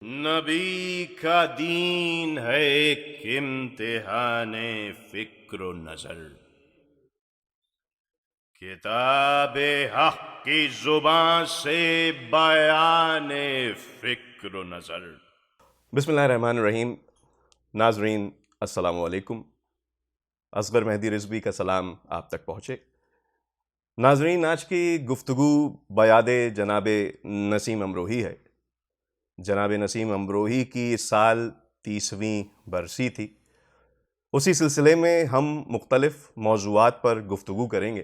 نبی کا دین ہے ایک امتحان فکر و نظر، کتاب حق کی زبان سے بیان فکر و نظر۔ بسم اللہ الرحمن الرحیم۔ ناظرین السلام علیکم۔ اصغر مہدی رضوی کا سلام آپ تک پہنچے۔ ناظرین، آج کی گفتگو بیاد جناب نسیم امروہی ہے۔ جناب نسیم امروہی کی اس سال 30ویں برسی تھی۔ اسی سلسلے میں ہم مختلف موضوعات پر گفتگو کریں گے،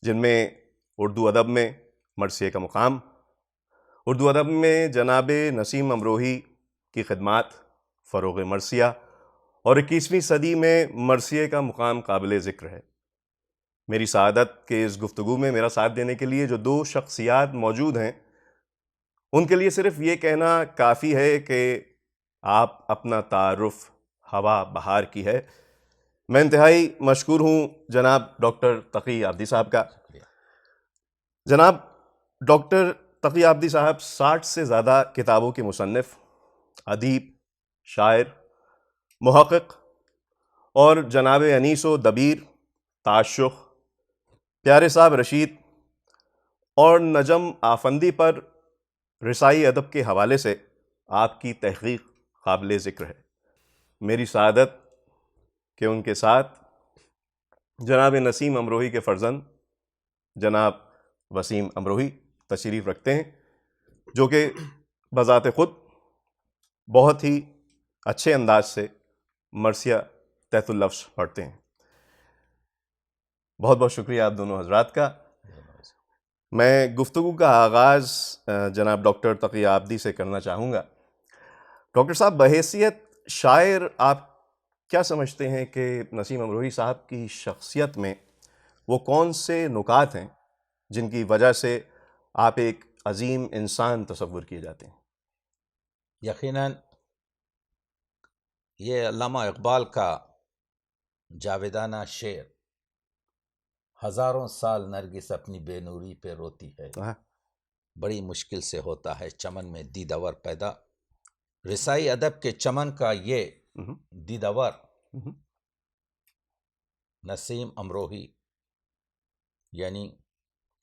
جن میں اردو ادب میں مرثیے کا مقام، اردو ادب میں جناب نسیم امروہی کی خدمات، فروغ مرثیہ، اور 21ویں صدی میں مرثیے کا مقام قابل ذکر ہے۔ میری سعادت کے اس گفتگو میں میرا ساتھ دینے کے لیے جو دو شخصیات موجود ہیں، ان کے لیے صرف یہ کہنا کافی ہے کہ آپ اپنا تعارف ہوا بہار کی ہے۔ میں انتہائی مشکور ہوں جناب ڈاکٹر تقی عابدی صاحب کا۔ جناب ڈاکٹر تقی عابدی صاحب 60 سے زیادہ کتابوں کے مصنف، ادیب، شاعر، محقق، اور جناب انیس و دبیر، تعشق، پیارے صاحب رشید اور نجم آفندی پر رسائی ادب کے حوالے سے آپ کی تحقیق قابل ذکر ہے۔ میری سعادت کہ ان کے ساتھ جناب نسیم امروہی کے فرزند جناب وسیم امروہی تشریف رکھتے ہیں، جو کہ بذات خود بہت ہی اچھے انداز سے مرثیہ تحت اللفظ پڑھتے ہیں۔ بہت بہت شکریہ آپ دونوں حضرات کا۔ میں گفتگو کا آغاز جناب ڈاکٹر تقی عابدی سے کرنا چاہوں گا۔ ڈاکٹر صاحب، بحیثیت شاعر آپ کیا سمجھتے ہیں کہ نسیم امروہی صاحب کی شخصیت میں وہ کون سے نکات ہیں جن کی وجہ سے آپ ایک عظیم انسان تصور کیے جاتے ہیں؟ یقیناً یہ علامہ اقبال کا جاویدانہ شعر، ہزاروں سال نرگس اپنی بے نوری پہ روتی ہے، بڑی مشکل سے ہوتا ہے چمن میں دیدور پیدا۔ رسائی ادب کے چمن کا یہ دیدور نسیم امروہی، یعنی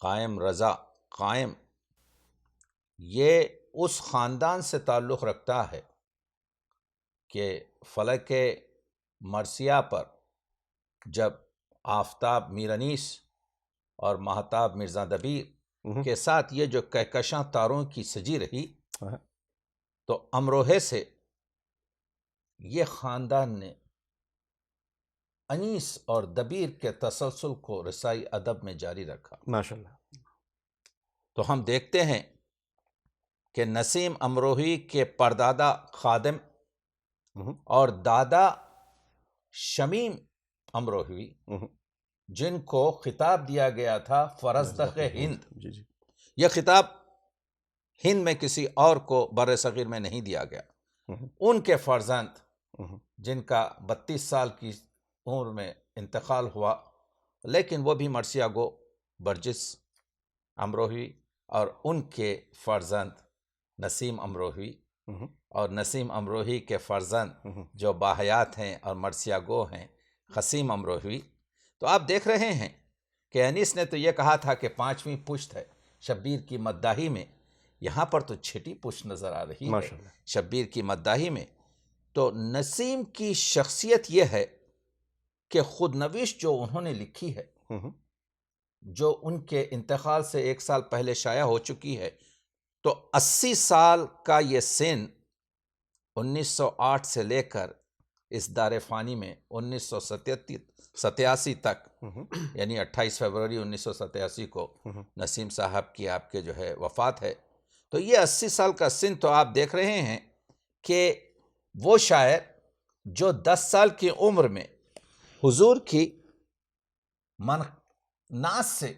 قائم رضا قائم، یہ اس خاندان سے تعلق رکھتا ہے کہ فلک مرثیہ پر جب آفتاب میر انیس اور مہتاب مرزا دبیر کے ساتھ یہ جو کہکشاں تاروں کی سجی رہی، تو امروہے سے یہ خاندان نے انیس اور دبیر کے تسلسل کو رسائی ادب میں جاری رکھا۔ ماشاءاللہ۔ تو ہم دیکھتے ہیں کہ نسیم امروہی کے پردادا خادم اور دادا شمیم امروہی، جن کو خطاب دیا گیا تھا فرزدق ہند، یہ خطاب ہند میں کسی اور کو بر صغیر میں نہیں دیا گیا، ان کے فرزند جن کا 32 سال کی عمر میں انتقال ہوا، لیکن وہ بھی مرثیہ گو برجس امروہی، اور ان کے فرزند نسیم امروہی، اور نسیم امروہی کے فرزند جو باحیات ہیں اور مرثیہ گو ہیں قسیم امروہی۔ تو آپ دیکھ رہے ہیں کہ انیس نے تو یہ کہا تھا کہ 5ویں پشت ہے شبیر کی مداحی میں، یہاں پر تو 6ٹی پشت نظر آ رہی ہے شبیر کی مداحی میں۔ تو نسیم کی شخصیت یہ ہے کہ خود نویش جو انہوں نے لکھی ہے، جو ان کے انتقال سے 1 سال پہلے شائع ہو چکی ہے، تو 80 سال کا یہ سن 1908 سے لے کر اس دار فانی میں 1987 تک، یعنی 28 فروری 1987 کو نسیم صاحب کی آپ کے جو ہے وفات ہے، تو یہ 80 سال کا سن تو آپ دیکھ رہے ہیں کہ وہ شاعر جو 10 سال کی عمر میں حضور کی ناز سے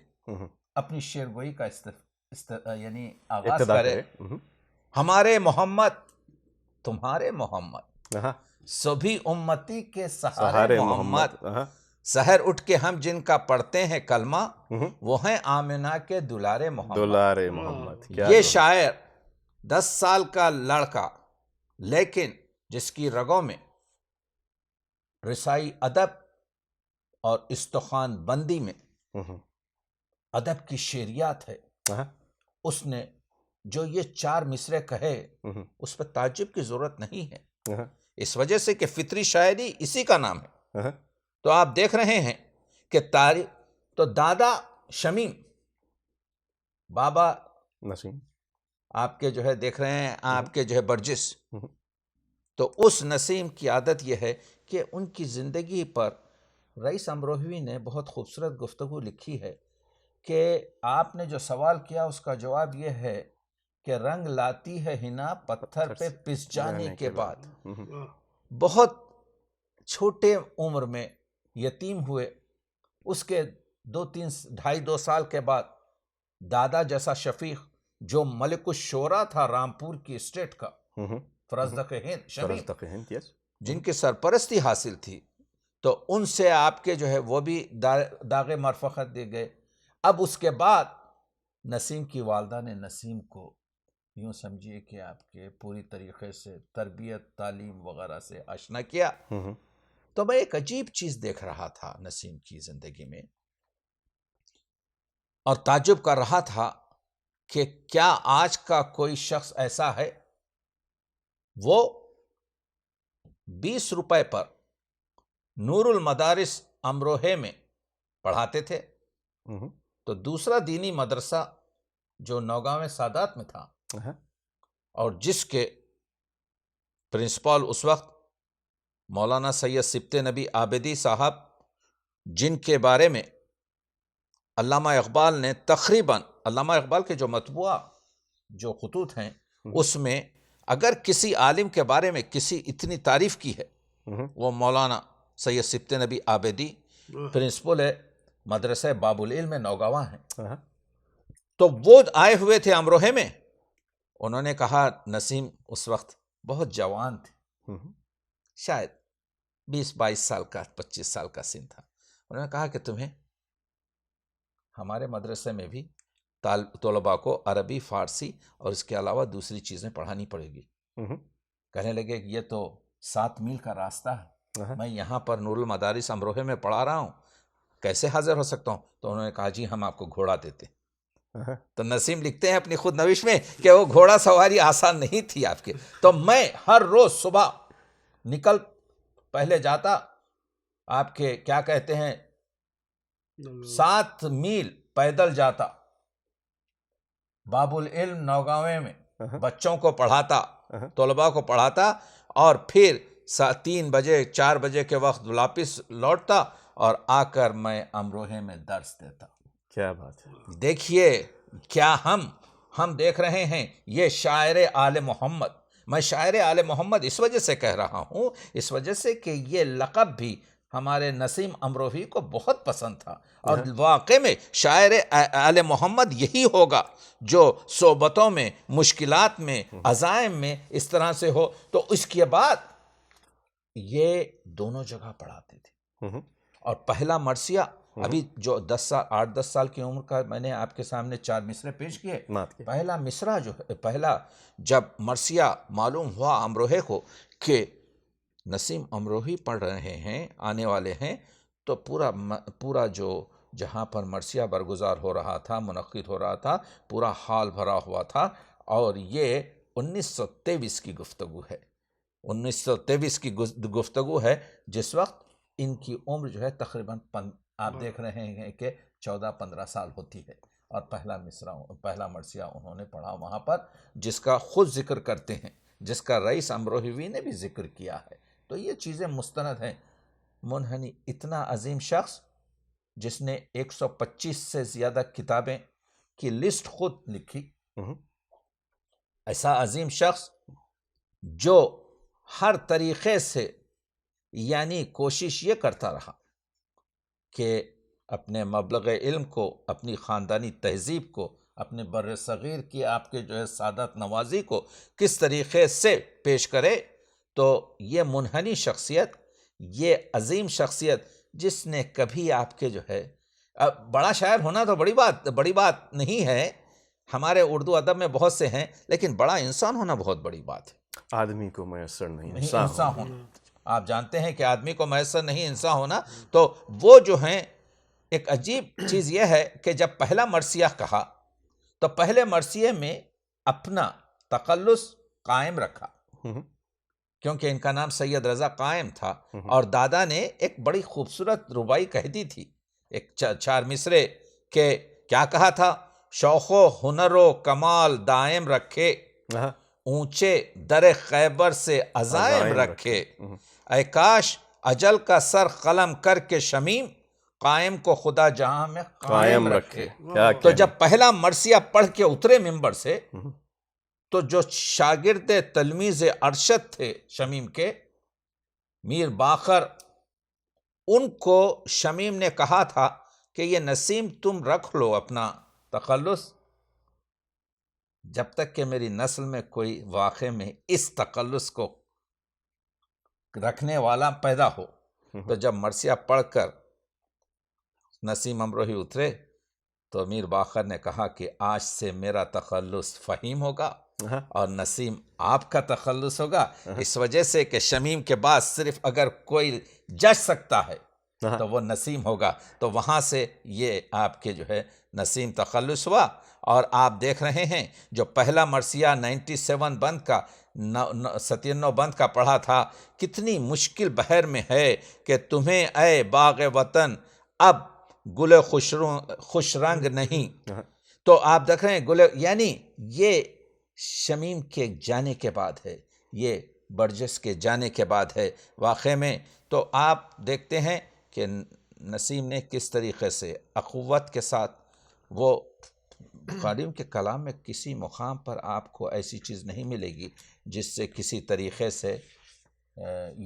اپنی شعر گوئی کا یعنی آغاز کرے، ہمارے محمد تمہارے محمد سبھی امتی کے سہارے محمد، سحر اٹھ کے ہم جن کا پڑھتے ہیں کلمہ، وہ ہیں آمنہ کے دلارے محمد۔ دلارے محمد، یہ شاعر 10 سال کا لڑکا لیکن جس کی رگوں میں رسائی ادب اور استخوان بندی میں ادب کی شعریات ہے، اس نے جو یہ 4 مصرے کہے اس پہ تعجب کی ضرورت نہیں ہے، اس وجہ سے کہ فطری شاعری اسی کا نام ہے۔ تو آپ دیکھ رہے ہیں کہ تو دادا شمیم، بابا نسیم، آپ کے جو ہے دیکھ رہے ہیں آپ کے جو ہے برجس، تو اس نسیم کی عادت یہ ہے کہ ان کی زندگی پر رئیس امروہوی نے بہت خوبصورت گفتگو لکھی ہے کہ آپ نے جو سوال کیا اس کا جواب یہ ہے کہ رنگ لاتی ہے حنا پتھر پہ پس جانے کے بعد۔ بہت چھوٹے عمر میں یتیم ہوئے، اس کے 2-2 سال کے بعد دادا جیسا شفیق جو ملک الشورا تھا رامپور کی اسٹیٹ کا، فرزدق ہند شمیم، جن کی سرپرستی حاصل تھی، تو ان سے آپ کے جو ہے وہ بھی داغ مرفقت دے گئے۔ اب اس کے بعد نسیم کی والدہ نے نسیم کو یوں سمجھیے کہ آپ کے پوری طریقے سے تربیت، تعلیم وغیرہ سے آشنا کیا۔ تو میں ایک عجیب چیز دیکھ رہا تھا نسیم کی زندگی میں اور تعجب کر رہا تھا کہ کیا آج کا کوئی شخص ایسا ہے، وہ 20 روپے پر نور المدارس امروہے میں پڑھاتے تھے، تو دوسرا دینی مدرسہ جو نوگاں سادات میں تھا اور جس کے پرنسپل اس وقت مولانا سید سبط نبی عابدی صاحب، جن کے بارے میں علامہ اقبال نے تقریباً، علامہ اقبال کے جو مطبوعہ جو خطوط ہیں اس میں اگر کسی عالم کے بارے میں کسی اتنی تعریف کی ہے وہ مولانا سید سبط نبی عابدی، پرنسپل ہے مدرسہ باب العلم نوگاواں ہیں۔ تو وہ آئے ہوئے تھے امروہے میں، انہوں نے کہا، نسیم اس وقت بہت جوان تھے، شاید 20-22 سال کا، 25 سال کا سن تھا۔ انہوں نے کہا کہ تمہیں ہمارے مدرسے میں بھی طلباء کو عربی، فارسی اور اس کے علاوہ دوسری چیزیں پڑھانی پڑے گی۔ کہنے لگے کہ یہ تو 7 میل کا راستہ ہے، میں یہاں پر نور المدارس امروہے میں پڑھا رہا ہوں، کیسے حاضر ہو سکتا ہوں؟ تو انہوں نے کہا جی ہم آپ کو گھوڑا دیتے۔ تو نسیم لکھتے ہیں اپنی خود نوش میں کہ وہ گھوڑا سواری آسان نہیں تھی آپ کے، تو میں ہر روز صبح نکل پہلے جاتا، آپ کے کیا کہتے ہیں 7 میل پیدل جاتا، باب العلم نوگاں میں بچوں کو پڑھاتا، طلباء کو پڑھاتا، اور پھر 3 بجے 4 بجے کے وقت واپس لوٹتا اور آ کر میں امروہے میں درس دیتا۔ کیا بات ہے! دیکھیے کیا ہم دیکھ رہے ہیں یہ شاعر آل محمد۔ میں شاعر آل محمد اس وجہ سے کہہ رہا ہوں، اس وجہ سے کہ یہ لقب بھی ہمارے نسیم امروہی کو بہت پسند تھا، اور واقع میں شاعر آل محمد یہی ہوگا جو صحبتوں میں، مشکلات میں، عزائم میں اس طرح سے ہو۔ تو اس کے بعد یہ دونوں جگہ پڑھاتے تھے، اور پہلا مرثیہ ابھی جو 8-10 سال کی عمر کا میں نے آپ کے سامنے 4 مصرے پیش کیے، پہلا مصرع جو ہے، پہلا جب مرثیہ معلوم ہوا امروہے کو کہ نسیم امروہی پڑھ رہے ہیں، آنے والے ہیں، تو پورا جو جہاں پر مرثیہ برگزار ہو رہا تھا، منعقد ہو رہا تھا، پورا حال بھرا ہوا تھا۔ اور یہ 1923 کی گفتگو ہے، 1923 کی گفتگو ہے، جس وقت ان کی عمر جو ہے تقریباً آپ دیکھ رہے ہیں کہ 14-15 سال ہوتی ہے، اور پہلا مرثیہ انہوں نے پڑھا وہاں پر، جس کا خود ذکر کرتے ہیں، جس کا رئیس امروہوی نے بھی ذکر کیا ہے۔ تو یہ چیزیں مستند ہیں۔ منحنی اتنا عظیم شخص جس نے 125 سے زیادہ کتابیں کی لسٹ خود لکھی، ایسا عظیم شخص جو ہر طریقے سے یعنی کوشش یہ کرتا رہا کہ اپنے مبلغ علم کو، اپنی خاندانی تہذیب کو، اپنے بر صغیر کی آپ کے جو ہے سعادت نوازی کو کس طریقے سے پیش کرے۔ تو یہ منحنی شخصیت، یہ عظیم شخصیت جس نے کبھی آپ کے جو ہے، بڑا شاعر ہونا تو بڑی بات نہیں ہے، ہمارے اردو ادب میں بہت سے ہیں، لیکن بڑا انسان ہونا بہت بڑی بات ہے. آدمی کو میسر نہیں انسان ہونا. آپ جانتے ہیں کہ آدمی کو میسر نہیں انسان ہونا. تو وہ جو ہیں، ایک عجیب چیز یہ ہے کہ جب پہلا مرثیہ کہا تو پہلے مرثیے میں اپنا تخلص قائم رکھا، کیونکہ ان کا نام سید رضا قائم تھا، اور دادا نے ایک بڑی خوبصورت ربائی کہہ دی تھی، ایک 4 مصرے، کہ کیا کہا تھا؟ شوق و ہنر و کمال دائم رکھے، اونچے در خیبر سے عزائم رکھے، اے کاش اجل کا سر قلم کر کے شمیم، قائم کو خدا جہاں میں قائم رکھے. تو جب پہلا مرثیہ پڑھ کے اترے منبر سے، تو جو شاگرد تلمیذ ارشد تھے شمیم کے، میر باقر، ان کو شمیم نے کہا تھا کہ یہ نسیم تم رکھ لو اپنا تخلص، جب تک کہ میری نسل میں کوئی واقع میں اس تخلص کو رکھنے والا پیدا ہو. تو جب مرثیہ پڑھ کر نسیم امروہی اترے تو میر باقر نے کہا کہ آج سے میرا تخلص فہیم ہوگا اور نسیم آپ کا تخلص ہوگا، اس وجہ سے کہ شمیم کے بعد صرف اگر کوئی جج سکتا ہے تو وہ نسیم ہوگا. تو وہاں سے یہ آپ کے جو ہے نسیم تخلص ہوا. اور آپ دیکھ رہے ہیں جو پہلا مرثیہ 97 بند کا 97 بند کا پڑھا تھا، کتنی مشکل بحر میں ہے کہ تمہیں اے باغ وطن اب گل خوش رنگ نہیں. تو آپ دیکھ رہے ہیں گل، یعنی یہ شمیم کے جانے کے بعد ہے، یہ برجس کے جانے کے بعد ہے واقع میں. تو آپ دیکھتے ہیں کہ نسیم نے کس طریقے سے اخوت کے ساتھ، وہ قادم کے کلام میں کسی مقام پر آپ کو ایسی چیز نہیں ملے گی جس سے کسی طریقے سے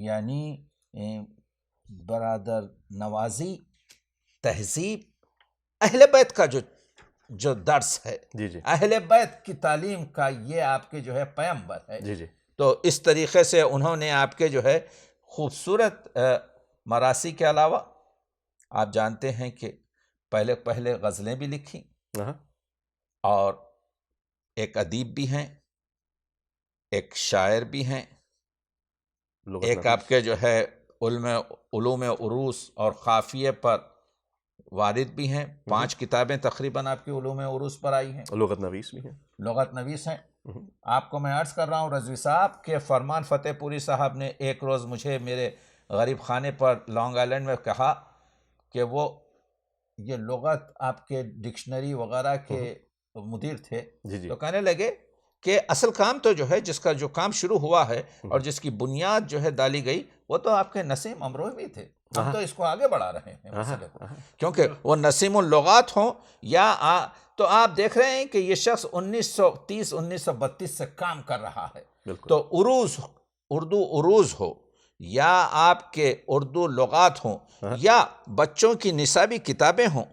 یعنی برادر نوازی، تہذیب، اہل بیت کا جو درس ہے، اہل بیت کی تعلیم کا یہ آپ کے جو ہے پیمبر ہے. تو اس طریقے سے انہوں نے آپ کے جو ہے خوبصورت مراثی کے علاوہ، آپ جانتے ہیں کہ پہلے غزلیں بھی لکھی، اور ایک ادیب بھی ہیں، ایک شاعر بھی ہیں، ایک آپ کے جو ہے علوم عروس اور قافیے پر وارد بھی ہیں. 5 کتابیں تقریباً آپ کی علوم عروس پر آئی ہیں. لغت نویس بھی ہیں. لغت نویس ہیں. آپ کو میں عرض کر رہا ہوں، رضوی صاحب کے فرمان فتح پوری صاحب نے ایک روز مجھے میرے غریب خانے پر لانگ آئلینڈ میں کہا کہ وہ یہ لغت آپ کے ڈکشنری وغیرہ کے مدیر تھے. تو کہنے لگے کہ اصل کام تو جو ہے، جس کا جو کام شروع ہوا ہے اور جس کی بنیاد جو ہے ڈالی گئی، وہ تو آپ کے نسیم امروہی تھے. ہم تو اس کو آگے بڑھا رہے ہیں مسئلے کو، کیونکہ وہ نسیم اللغات ہوں یا تو آپ دیکھ رہے ہیں کہ یہ شخص 1930 1932 سے کام کر رہا ہے. تو اردو عروض ہو یا آپ کے اردو لغات ہوں یا بچوں کی نصابی کتابیں ہوں.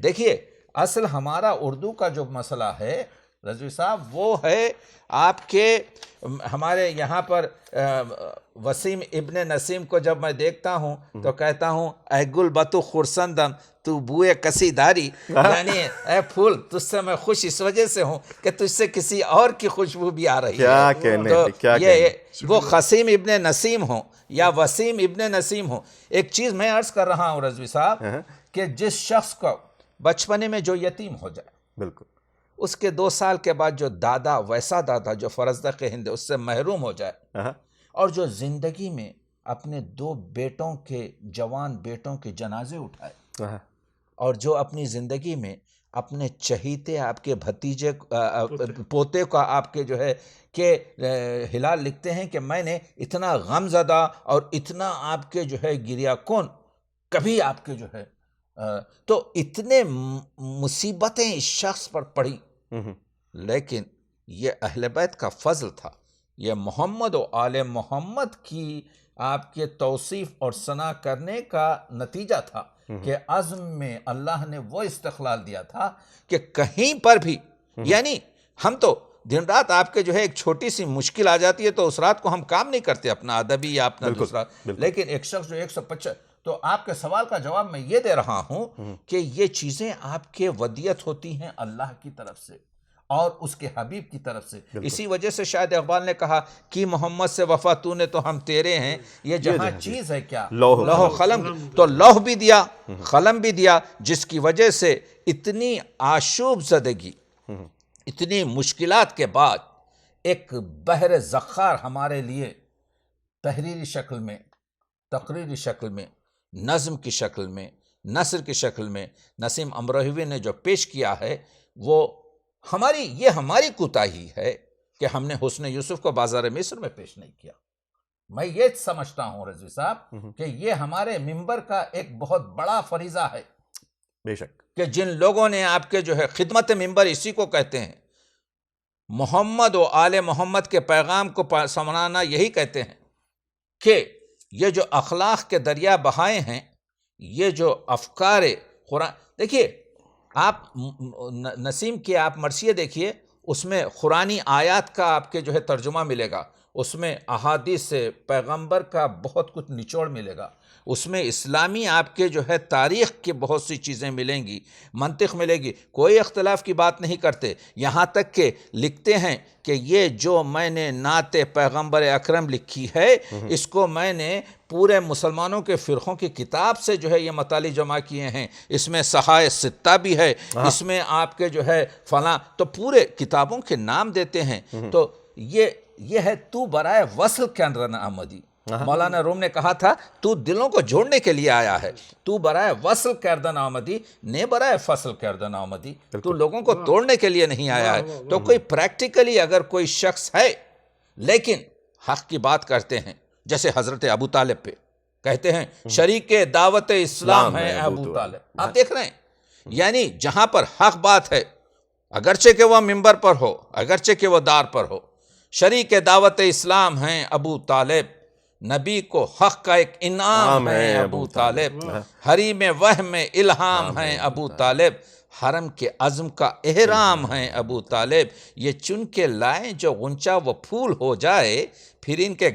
دیکھیے، اصل ہمارا اردو کا جو مسئلہ ہے رضوی صاحب، وہ ہے آپ کے ہمارے یہاں پر وسیم ابن نسیم کو جب میں دیکھتا ہوں تو کہتا ہوں اے گل بتو خورسندم تو بوئے کسی داری، یعنی اے پھول تجھ سے میں خوش اس وجہ سے ہوں کہ تجھ سے کسی اور کی خوشبو بھی آ رہی ہے. تو یہ وہ قاسم ابن نسیم ہوں یا وسیم ابن نسیم ہوں. ایک چیز میں عرض کر رہا ہوں رضوی صاحب کہ جس شخص کو بچپنے میں جو یتیم ہو جائے، بالکل اس کے 2 سال کے بعد جو دادا، ویسا دادا جو فرزدق ہند اس سے محروم ہو جائے، اور جو زندگی میں اپنے 2 بیٹوں کے، جوان بیٹوں کے جنازے اٹھائے، اور جو اپنی زندگی میں اپنے چہیتے آپ کے بھتیجے پوتے کا آپ کے جو ہے کہ ہلال لکھتے ہیں کہ میں نے اتنا غم زدہ اور اتنا آپ کے جو ہے گریہ کن کبھی آپ کے جو ہے، تو اتنے مصیبتیں اس شخص پر پڑی، لیکن یہ اہل بیت کا فضل تھا، یہ محمد و آل محمد کی آپ کے توصیف اور ثنا کرنے کا نتیجہ تھا کہ عزم میں اللہ نے وہ استقلال دیا تھا کہ کہیں پر بھی، یعنی ہم تو دن رات آپ کے جو ہے ایک چھوٹی سی مشکل آ جاتی ہے تو اس رات کو ہم کام نہیں کرتے اپنا ادبی یا اپنا دوسرا، لیکن ایک شخص جو 125، تو آپ کے سوال کا جواب میں یہ دے رہا ہوں کہ یہ چیزیں آپ کے ودیت ہوتی ہیں اللہ کی طرف سے، اور اس کے حبیب کی طرف سے. اسی وجہ سے شاید اقبال نے کہا کہ محمد سے وفا تو نے تو ہم تیرے ہیں، یہ جہاں چیز ہے کیا لوح و قلم. تو لوح بھی دیا، قلم بھی دیا، جس کی وجہ سے اتنی آشوب زدگی، اتنی مشکلات کے بعد ایک بحر زخار ہمارے لیے تحریری شکل میں، تقریری شکل میں، نظم کی شکل میں، نثر کی شکل میں نسیم امروہوی نے جو پیش کیا ہے، وہ ہماری کوتاہی ہے کہ ہم نے حسن یوسف کو بازار مصر میں پیش نہیں کیا. میں یہ سمجھتا ہوں رضوی صاحب کہ یہ ہمارے منبر کا ایک بہت بڑا فریضہ ہے. بے شک کہ جن لوگوں نے آپ کے جو ہے خدمت منبر اسی کو کہتے ہیں، محمد و آل محمد کے پیغام کو سمجھانا یہی کہتے ہیں کہ یہ جو اخلاق کے دریا بہائے ہیں، یہ جو افکار قرآن، دیکھیے آپ نسیم کی آپ مرثیے دیکھیے، اس میں قرآنی آیات کا آپ کے جو ہے ترجمہ ملے گا، اس میں احادیث سے پیغمبر کا بہت کچھ نچوڑ ملے گا، اس میں اسلامی آپ کے جو ہے تاریخ کی بہت سی چیزیں ملیں گی، منطق ملے گی. کوئی اختلاف کی بات نہیں کرتے. یہاں تک کہ لکھتے ہیں کہ یہ جو میں نے نعت پیغمبر اکرم لکھی ہے، اس کو میں نے پورے مسلمانوں کے فرقوں کی کتاب سے جو ہے یہ مطالع جمع کیے ہیں. اس میں صحائف ستہ بھی ہے، اس میں آپ کے جو ہے فلاں، تو پورے کتابوں کے نام دیتے ہیں. تو یہ ہے تو برائے وصل کے اندر آمدی. مولانا روم نے کہا تھا تو دلوں کو جوڑنے کے لیے آیا ہے، تو برائے وصل کردن آمدی نے برائے فصل کردن آمدی. تو لوگوں کو توڑنے کے لیے نہیں آیا ہے. تو کوئی پریکٹیکلی اگر کوئی شخص ہے لیکن حق کی بات کرتے ہیں، جیسے حضرت ابو طالب پہ کہتے ہیں شریک دعوت اسلام ہے ابو طالب. آپ دیکھ رہے ہیں، یعنی جہاں پر حق بات ہے، اگرچہ کہ وہ منبر پر ہو، اگرچہ کہ وہ دار پر ہو، شریک دعوت اسلام ہیں ابو طالب، نبی کو حق کا ایک انعام ہے ابو طالب، حریم وحم میں الہام ہے ابو طالب، حرم کے عزم کا احرام ہے ابو طالب. یہ چن کے لائیں جو غنچہ وہ پھول ہو جائے، پھر ان کے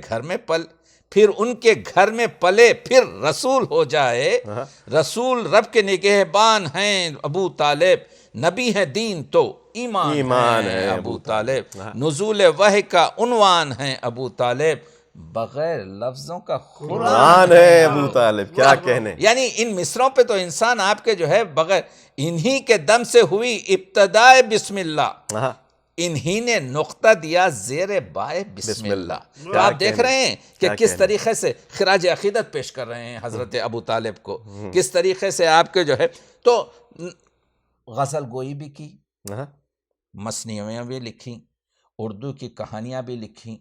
گھر میں پلے پھر رسول ہو جائے. رسول رب کے نگہبان ہیں ابو طالب، نبی ہے دین تو ایمان ہے ابو طالب، نزول وحی کا عنوان ہے ابو طالب، بغیر لفظوں کا قرآن ہے ابو طالب. کیا کہنے، یعنی ان مصروں پہ تو انسان آپ کے جو ہے بغیر، انہی کے دم سے ہوئی ابتدائے بسم اللہ، انہی نے نقطہ دیا زیر بائے بسم اللہ. تو آپ دیکھ رہے ہیں کہ کس طریقے سے خراج عقیدت پیش کر رہے ہیں حضرت ابو طالب کو، کس طریقے سے آپ کے جو ہے. تو غزل گوئی بھی کی، مثنویاں بھی لکھی، اردو کی کہانیاں بھی لکھی،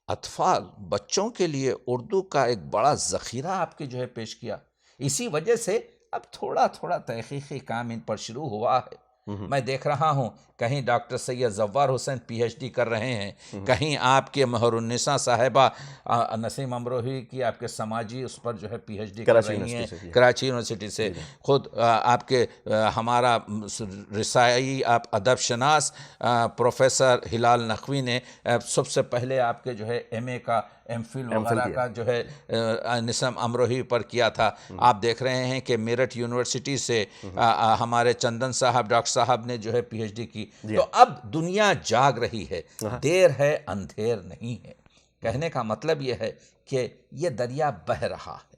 اطفال بچوں کے لیے اردو کا ایک بڑا ذخیرہ آپ کے جو ہے پیش کیا. اسی وجہ سے اب تھوڑا تھوڑا تحقیقی کام ان پر شروع ہوا ہے. میں دیکھ رہا ہوں کہیں ڈاکٹر سید زوار حسین پی ایچ ڈی کر رہے ہیں، کہیں آپ کے مہر النساء صاحبہ نسیم امروہوی کی آپ کے سماجی اس پر جو ہے پی ایچ ڈی کر رہی ہیں کراچی یونیورسٹی سے. خود آپ کے ہمارا رسائی آپ ادب شناس پروفیسر ہلال نقوی نے سب سے پہلے آپ کے جو ہے ایم اے کا ایم فل وغیرہ کا جو ہے نسیم امروہوی پر کیا تھا. آپ دیکھ رہے ہیں کہ میرٹھ یونیورسٹی سے ہمارے چندن صاحب ڈاکٹر صاحب نے جو ہے پی ایچ ڈی کی. تو اب دنیا جاگ رہی ہے، دیر ہے اندھیر نہیں ہے. کہنے کا مطلب یہ ہے کہ یہ دریا بہہ رہا ہے،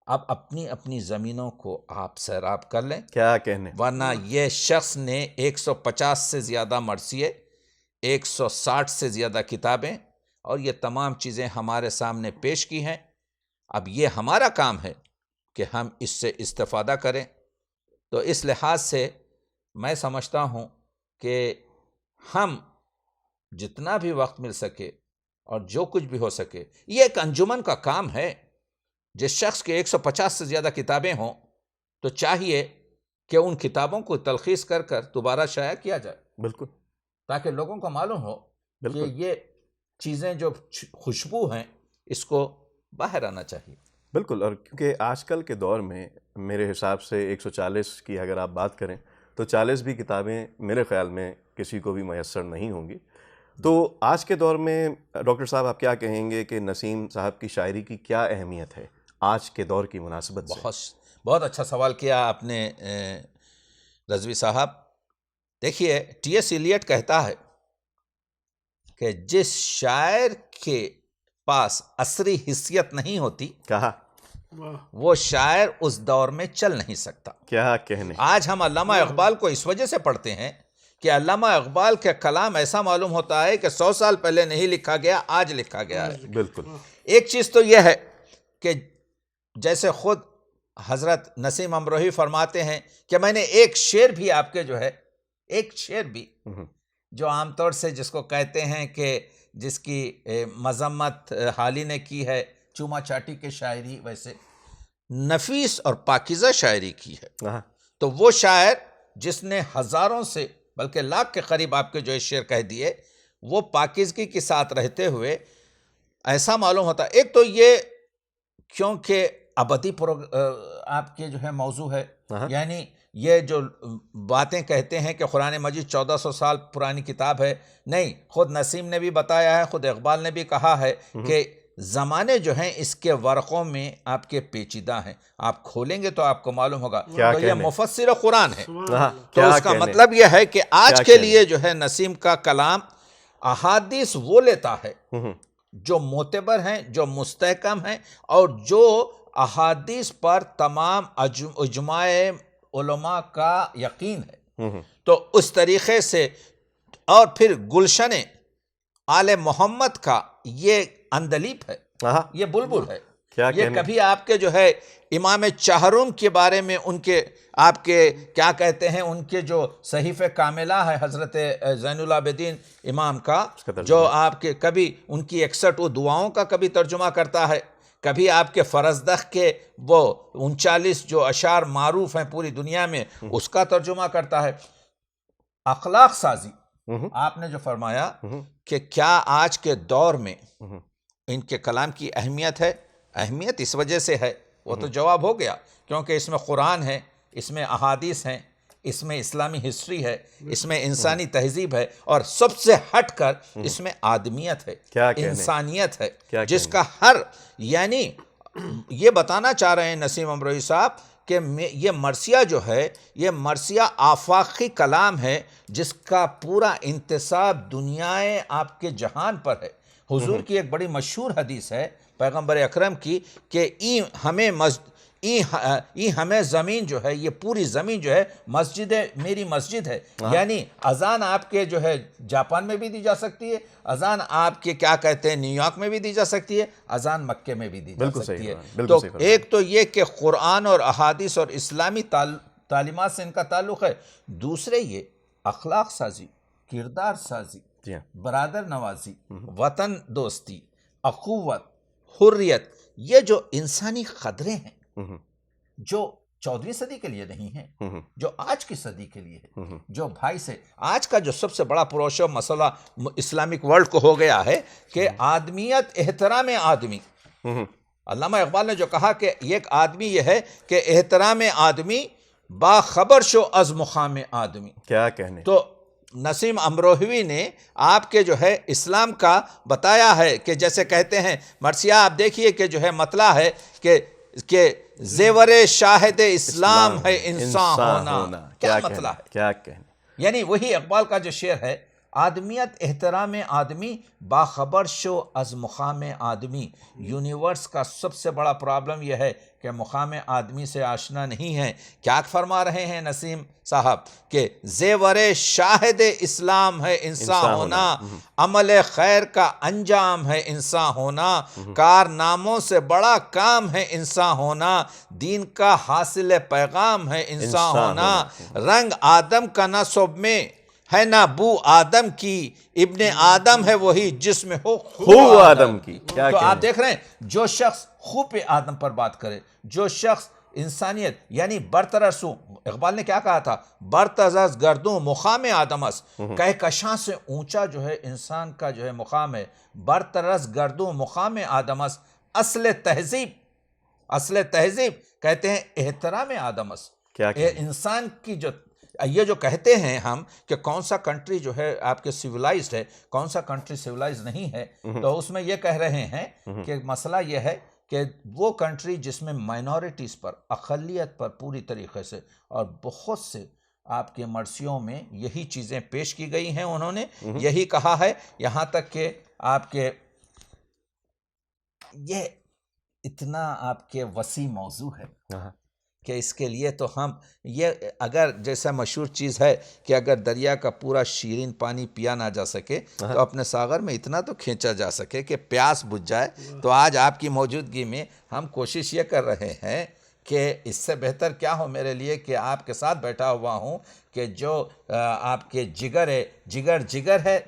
اب اپنی اپنی زمینوں کو آپ سیراب کر لیں. کیا کہنے، ورنہ یہ شخص نے 150 سے زیادہ مرثیے، 160 سے زیادہ کتابیں اور یہ تمام چیزیں ہمارے سامنے پیش کی ہیں. اب یہ ہمارا کام ہے کہ ہم اس سے استفادہ کریں. تو اس لحاظ سے میں سمجھتا ہوں کہ ہم جتنا بھی وقت مل سکے اور جو کچھ بھی ہو سکے، یہ ایک انجمن کا کام ہے. جس شخص کے 150 سے زیادہ کتابیں ہوں تو چاہیے کہ ان کتابوں کو تلخیص کر کر دوبارہ شائع کیا جائے. بالکل، تاکہ لوگوں کو معلوم ہو کہ یہ چیزیں جو خوشبو ہیں اس کو باہر آنا چاہیے. بالکل. اور کیونکہ آج کل کے دور میں میرے حساب سے 140 کی اگر آپ بات کریں تو 40 بھی کتابیں میرے خیال میں کسی کو بھی میسر نہیں ہوں گی. تو آج کے دور میں ڈاکٹر صاحب آپ کیا کہیں گے کہ نسیم صاحب کی شاعری کی کیا اہمیت ہے آج کے دور کی مناسبت سے؟ بہت اچھا سوال کیا آپ نے رضوی صاحب. دیکھیے ٹی ایس ایلیٹ کہتا ہے کہ جس شاعر کے پاس عصری حیثیت نہیں ہوتی کہا وہ شاعر اس دور میں چل نہیں سکتا. کیا کہنے. آج ہم علامہ اقبال کو اس وجہ سے پڑھتے ہیں کہ علامہ اقبال کا کلام ایسا معلوم ہوتا ہے کہ 100 سال پہلے نہیں لکھا گیا، آج لکھا گیا ہے. بالکل. ایک چیز تو یہ ہے کہ جیسے خود حضرت نسیم امروہی فرماتے ہیں کہ میں نے ایک شعر بھی آپ کے جو ہے، ایک شعر بھی جو عام طور سے جس کو کہتے ہیں کہ جس کی مذمت حالی نے کی ہے، چوما چاٹی کے شاعری، ویسے نفیس اور پاکیزہ شاعری کی ہے. تو وہ شاعر جس نے ہزاروں سے بلکہ لاکھ کے قریب آپ کے جو شعر کہہ دیے، وہ پاکیزگی کے ساتھ رہتے ہوئے ایسا معلوم ہوتا. ایک تو یہ کیونکہ ابدی آپ کے جو ہے موضوع ہے، یعنی یہ جو باتیں کہتے ہیں کہ قرآن مجید 1400 سال پرانی کتاب ہے، نہیں، خود نسیم نے بھی بتایا ہے، خود اقبال نے بھی کہا ہے کہ زمانے جو ہیں اس کے ورقوں میں آپ کے پیچیدہ ہیں، آپ کھولیں گے تو آپ کو معلوم ہوگا. تو یہ مفسر قرآن ہے. تو اس کا مطلب یہ ہے کہ آج کے لیے جو ہے نسیم کا کلام احادیث وہ لیتا ہے جو معتبر ہیں، جو مستحکم ہیں، اور جو احادیث پر تمام اجماع علماء کا یقین ہے. تو اس طریقے سے، اور پھر گلشن آل محمد کا یہ اندلیب ہے، یہ بلبل ہے. یہ کبھی آپ کے جو ہے امام چہروم کے بارے میں ان کے آپ کے کیا کہتے ہیں، ان کے جو صحیفہ کاملہ ہے حضرت زین العابدین امام کا، جو آپ کے کبھی ان کی 61 دعاؤں کا کبھی ترجمہ کرتا ہے، کبھی آپ کے فرزدق کے وہ 39 جو اشعار معروف ہیں پوری دنیا میں اس کا ترجمہ کرتا ہے. اخلاق سازی آپ نے جو فرمایا کہ کیا آج کے دور میں ان کے کلام کی اہمیت ہے؟ اہمیت اس وجہ سے ہے، وہ تو جواب ہو گیا، کیونکہ اس میں قرآن ہے، اس میں احادیث ہیں، اس میں اسلامی ہسٹری ہے، اس میں انسانی تہذیب ہے، اور سب سے ہٹ کر اس میں آدمیت ہے، انسانیت ہے، جس کا ہر، یعنی یہ بتانا چاہ رہے ہیں نسیم امروہی صاحب کہ یہ مرثیہ جو ہے، یہ مرثیہ آفاقی کلام ہے جس کا پورا انتصاب دنیائے آپ کے جہان پر ہے. حضور کی ایک بڑی مشہور حدیث ہے پیغمبر اکرم کی کہ ہمیں زمین جو ہے، یہ پوری زمین جو ہے مسجد ہے، میری مسجد ہے. یعنی اذان آپ کے جو ہے جاپان میں بھی دی جا سکتی ہے، اذان آپ کے کیا کہتے ہیں نیو یارک میں بھی دی جا سکتی ہے، اذان مکے میں بھی دی جا سکتی ہے. تو ایک تو یہ کہ قرآن اور احادیث اور اسلامی تعلیمات سے ان کا تعلق ہے. دوسرے یہ اخلاق سازی، کردار سازی، برادر نوازی، وطن دوستی، اخوت، حریت، یہ جو انسانی قدریں ہیں جو 14ویں صدی کے لیے نہیں ہیں، جو آج کی صدی کے لیے ہے، جو بھائی سے آج کا جو سب سے بڑا پروشو مسئلہ اسلامک ورلڈ کو ہو گیا ہے کہ آدمیت، احترام آدمی. علامہ اقبال نے جو کہا کہ ایک آدمی یہ ہے کہ احترام آدمی باخبر شو از مقام آدمی. کیا کہنے. تو نسیم امروہوی نے آپ کے جو ہے اسلام کا بتایا ہے کہ جیسے کہتے ہیں مرثیہ، آپ دیکھیے کہ جو ہے مطلع ہے کہ زیور شاہد اسلام ہے انسان ہونا. کیا مطلع ہے؟ کیا کہنے. یعنی وہی اقبال کا جو شعر ہے، آدمیت، احترام آدمی، باخبر شو از مقام آدمی. یونیورس کا سب سے بڑا پرابلم یہ ہے کہ مقام آدمی سے آشنا نہیں ہے. کیا فرما رہے ہیں نسیم صاحب کہ زیور شاہد اسلام ہے انسان ہونا، عمل خیر کا انجام ہے انسان ہونا، کارناموں سے بڑا کام ہے انسان ہونا، دین کا حاصل پیغام ہے انسان ہونا، رنگ آدم کا نسب میں ہے نہ بو آدم کی، ابن آدم ہے وہی جس میں ہو آدم کی. تو آپ دیکھ رہے ہیں جو شخص خوب آدم پر بات کرے، جو شخص انسانیت یعنی برترس، اقبال نے کیا کہا تھا، برترس گردوں مقام آدم اس، کہکشاں سے اونچا جو ہے انسان کا جو ہے مقام ہے، برترس گردوں مقام آدم اس، اصل تہذیب کہتے ہیں احترام آدم اس. انسان کی جو یہ جو کہتے ہیں ہم کہ کون سا کنٹری جو ہے آپ کے سیولائزڈ ہے، کون سا کنٹری سیولائز نہیں ہے، تو اس میں یہ کہہ رہے ہیں کہ مسئلہ یہ ہے کہ وہ کنٹری جس میں مائنورٹیز پر، اقلیت پر پوری طریقے سے اور بہت سے آپ کے مرثیوں میں یہی چیزیں پیش کی گئی ہیں، انہوں نے یہی کہا ہے، یہاں تک کہ آپ کے یہ اتنا آپ کے وسیع موضوع ہے کہ اس کے لیے تو ہم یہ اگر جیسا مشہور چیز ہے کہ اگر دریا کا پورا شیرین پانی پیا نہ جا سکے تو اپنے ساغر میں اتنا تو کھینچا جا سکے کہ پیاس بجھ جائے. تو آج آپ کی موجودگی میں ہم کوشش یہ کر رہے ہیں کہ اس سے بہتر کیا ہو میرے لیے کہ آپ کے ساتھ بیٹھا ہوا ہوں کہ جو آپ کے جگر ہے، جگر ہے،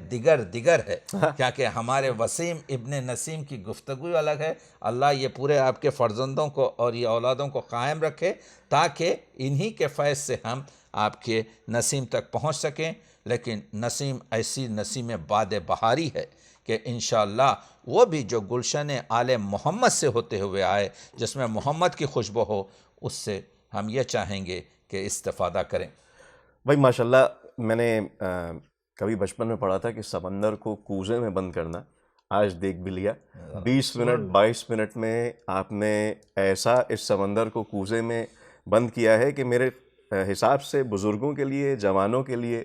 دیگر ہے. کیا کہ ہمارے وسیم ابن نسیم کی گفتگو الگ ہے. اللہ یہ پورے آپ کے فرزندوں کو اور یہ اولادوں کو قائم رکھے تاکہ انہی کے فیض سے ہم آپ کے نسیم تک پہنچ سکیں. لیکن نسیم ایسی نسیم باد بہاری ہے کہ انشاءاللہ وہ بھی جو گلشن آل محمد سے ہوتے ہوئے آئے، جس میں محمد کی خوشبو ہو، اس سے ہم یہ چاہیں گے کہ استفادہ کریں. بھائی ماشاءاللہ، میں نے کبھی بچپن میں پڑھا تھا کہ سمندر کو کوزے میں بند کرنا، آج دیکھ بھی لیا. 20 منٹ 22 منٹ میں آپ نے ایسا اس سمندر کو کوزے میں بند کیا ہے کہ میرے حساب سے بزرگوں کے لیے، جوانوں کے لیے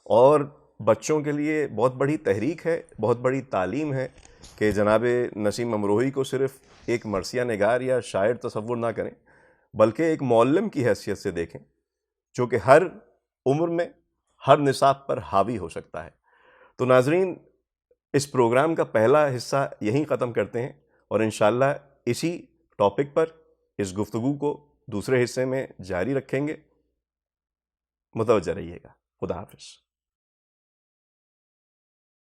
اور بچوں کے لیے بہت بڑی تحریک ہے، بہت بڑی تعلیم ہے کہ جناب نسیم امروہی کو صرف ایک مرثیہ نگار یا شاعر تصور نہ کریں، بلکہ ایک معلم کی حیثیت سے دیکھیں جو کہ ہر عمر میں ہر نصاب پر حاوی ہو سکتا ہے. تو ناظرین، اس پروگرام کا پہلا حصہ یہیں ختم کرتے ہیں اور انشاءاللہ اسی ٹاپک پر اس گفتگو کو دوسرے حصے میں جاری رکھیں گے. متوجہ رہیے گا. خدا حافظ.